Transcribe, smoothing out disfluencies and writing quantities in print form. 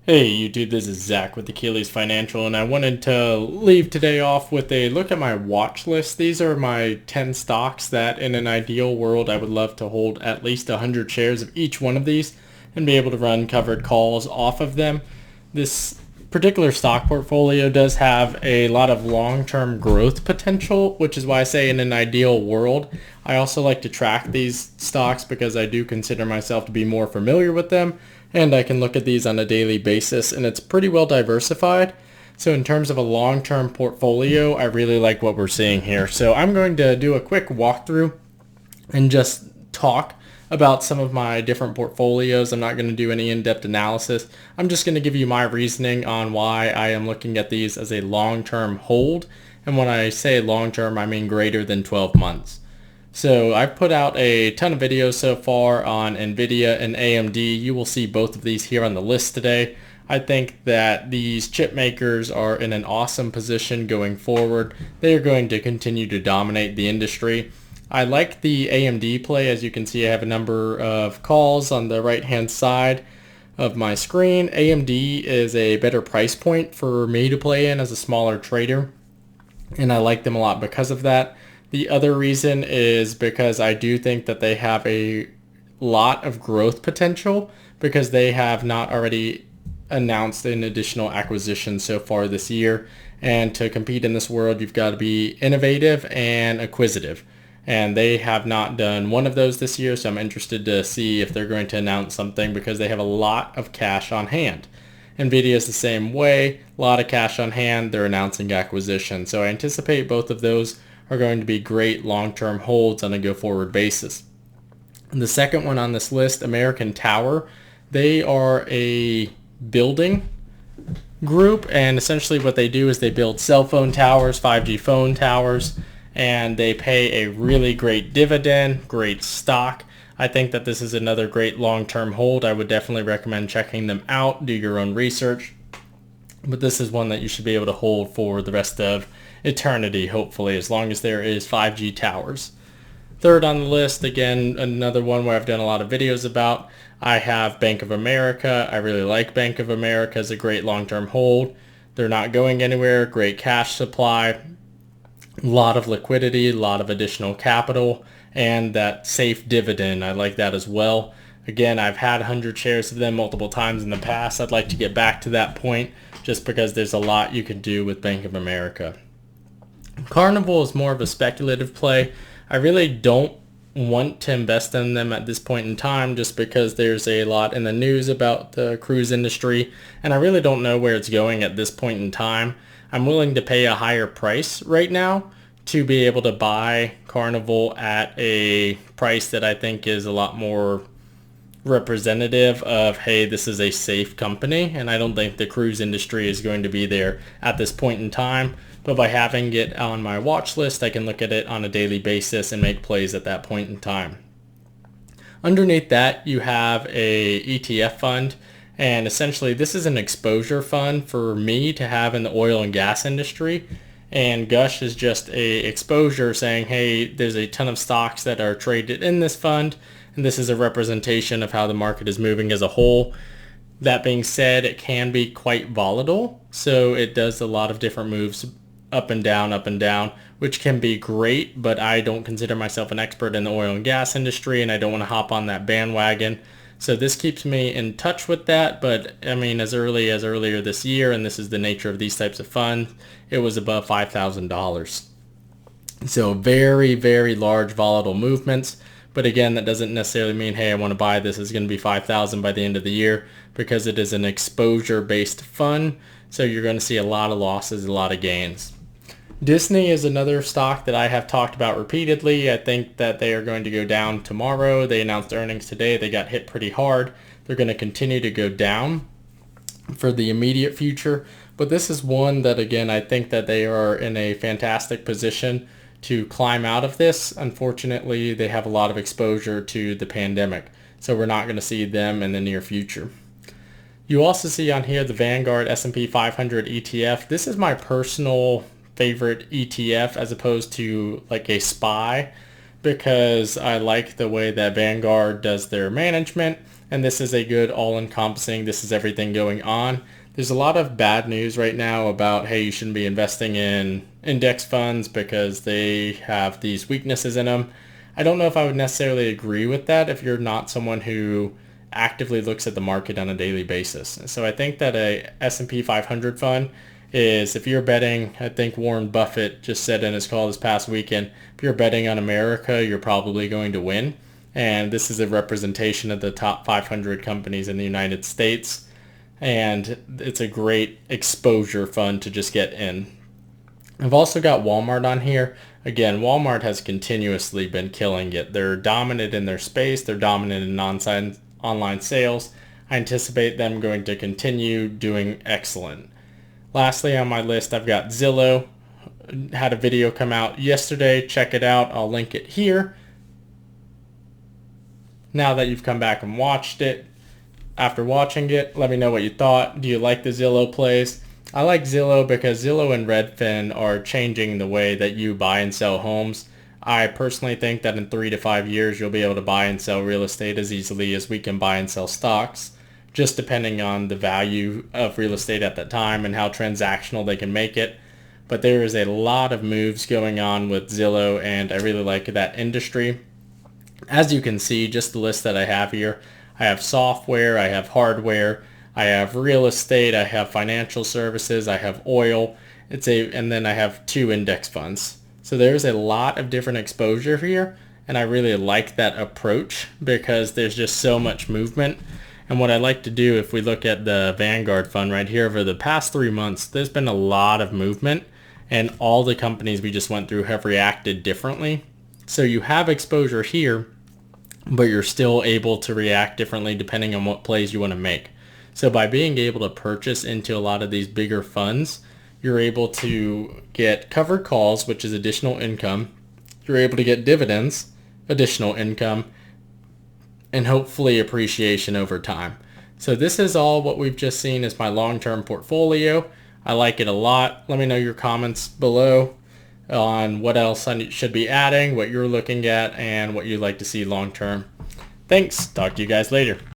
Hey YouTube, this is Zach with Achilles Financial, and I wanted to leave today off with a look at my watch list. These are my 10 stocks that in an ideal world I would love to hold at least 100 shares of each one of these and be able to run covered calls off of them. This particular stock portfolio does have a lot of long-term growth potential, which is why I say in an ideal world. I also like to track these stocks because I do consider myself to be more familiar with them, and I can look at these on a daily basis, and it's pretty well diversified. So in terms of a long-term portfolio, I really like what we're seeing here. So I'm going to do a quick walkthrough and just talk about some of my different portfolios. I'm not going to do any in-depth analysis. I'm just going to give you my reasoning on why I am looking at these as a long-term hold. And when I say long-term, I mean greater than 12 months. So I've put out a ton of videos so far on Nvidia and AMD. You will see both of these here on the list today. I think that these chip makers are in an awesome position going forward. They are going to continue to dominate the industry. I like the AMD play. As you can see, I have a number of calls on the right hand side of my screen. AMD is a better price point for me to play in as a smaller trader, and I like them a lot because of that. The other reason is because I do think that they have a lot of growth potential because they have not already announced an additional acquisition so far this year. And to compete in this world, you've got to be innovative and acquisitive. And they have not done one of those this year, so I'm interested to see if they're going to announce something because they have a lot of cash on hand. Nvidia is the same way, a lot of cash on hand, they're announcing acquisition. So I anticipate both of those are going to be great long-term holds on a go-forward basis. And the second one on this list, American Tower, they are a building group, and essentially what they do is they build cell phone towers, 5G phone towers, and they pay a really great dividend, great stock. I think that this is another great long-term hold. I would definitely recommend checking them out, do your own research. But this is one that you should be able to hold for the rest of eternity, hopefully, as long as there is 5G towers. Third on the list, again, another one where I've done a lot of videos about, I have Bank of America. I really like Bank of America as a great long-term hold. They're not going anywhere, great cash supply, a lot of liquidity, a lot of additional capital, and that safe dividend. I like that as well. Again, I've had 100 shares of them multiple times in the past. I'd like to get back to that point just because there's a lot you can do with Bank of America. Carnival is more of a speculative play. I really don't want to invest in them at this point in time just because there's a lot in the news about the cruise industry, and I really don't know where it's going at this point in time. I'm willing to pay a higher price right now to be able to buy Carnival at a price that I think is a lot more representative of, hey, this is a safe company, and I don't think the cruise industry is going to be there at this point in time. But by having it on my watch list, I can look at it on a daily basis and make plays at that point in time. Underneath that, you have a ETF fund, and essentially this is an exposure fund for me to have in the oil and gas industry. And Gush is just a exposure saying, hey, there's a ton of stocks that are traded in this fund, and this is a representation of how the market is moving as a whole. That being said, it can be quite volatile, so it does a lot of different moves up and down, which can be great, but I don't consider myself an expert in the oil and gas industry, and I don't want to hop on that bandwagon. So this keeps me in touch with that, but I mean, as early as earlier this year, and this is the nature of these types of funds, it was above $5,000. So very, very large volatile movements. But again, that doesn't necessarily mean, hey, I want to buy this. It's going to be 5,000 by the end of the year because it is an exposure-based fund. So you're going to see a lot of losses, a lot of gains. Disney is another stock that I have talked about repeatedly. I think that they are going to go down tomorrow. They announced earnings today. They got hit pretty hard. They're going to continue to go down for the immediate future. But this is one that, again, I think that they are in a fantastic position to climb out of this. Unfortunately, they have a lot of exposure to the pandemic, so we're not going to see them in the near future. You also see on here the Vanguard S&P 500 ETF. This is my personal favorite ETF as opposed to like a SPY because I like the way that Vanguard does their management and this is a good all-encompassing, this is everything going on. There's a lot of bad news right now about, hey, you shouldn't be investing in index funds because they have these weaknesses in them. I don't know if I would necessarily agree with that if you're not someone who actively looks at the market on a daily basis. So I think that a S&P 500 fund is, if you're betting, I think Warren Buffett just said in his call this past weekend, if you're betting on America, you're probably going to win. And this is a representation of the top 500 companies in the United States. And it's a great exposure fund to just get in. I've also got Walmart on here. Again, Walmart has continuously been killing it. They're dominant in their space. They're dominant in online sales. I anticipate them going to continue doing excellent. Lastly on my list, I've got Zillow. Had a video come out yesterday. Check it out. I'll link it here. Now that you've come back and watched it, after watching it, let me know what you thought. Do you like the Zillow plays? I like Zillow because Zillow and Redfin are changing the way that you buy and sell homes. I personally think that in 3 to 5 years, you'll be able to buy and sell real estate as easily as we can buy and sell stocks, just depending on the value of real estate at that time and how transactional they can make it. But there is a lot of moves going on with Zillow, and I really like that industry. As you can see, just the list that I have here, I have software, I have hardware, I have real estate, I have financial services, I have oil, and then I have 2 index funds. So there's a lot of different exposure here, and I really like that approach because there's just so much movement. And what I like to do, if we look at the Vanguard fund right here, over the past 3 months, there's been a lot of movement, and all the companies we just went through have reacted differently. So you have exposure here, but you're still able to react differently depending on what plays you want to make. So by being able to purchase into a lot of these bigger funds, you're able to get covered calls, which is additional income. You're able to get dividends, additional income, and hopefully appreciation over time. So this is all what we've just seen as my long-term portfolio. I like it a lot. Let me know your comments below on what else I should be adding, what you're looking at, and what you'd like to see long term. Thanks. Talk to you guys later.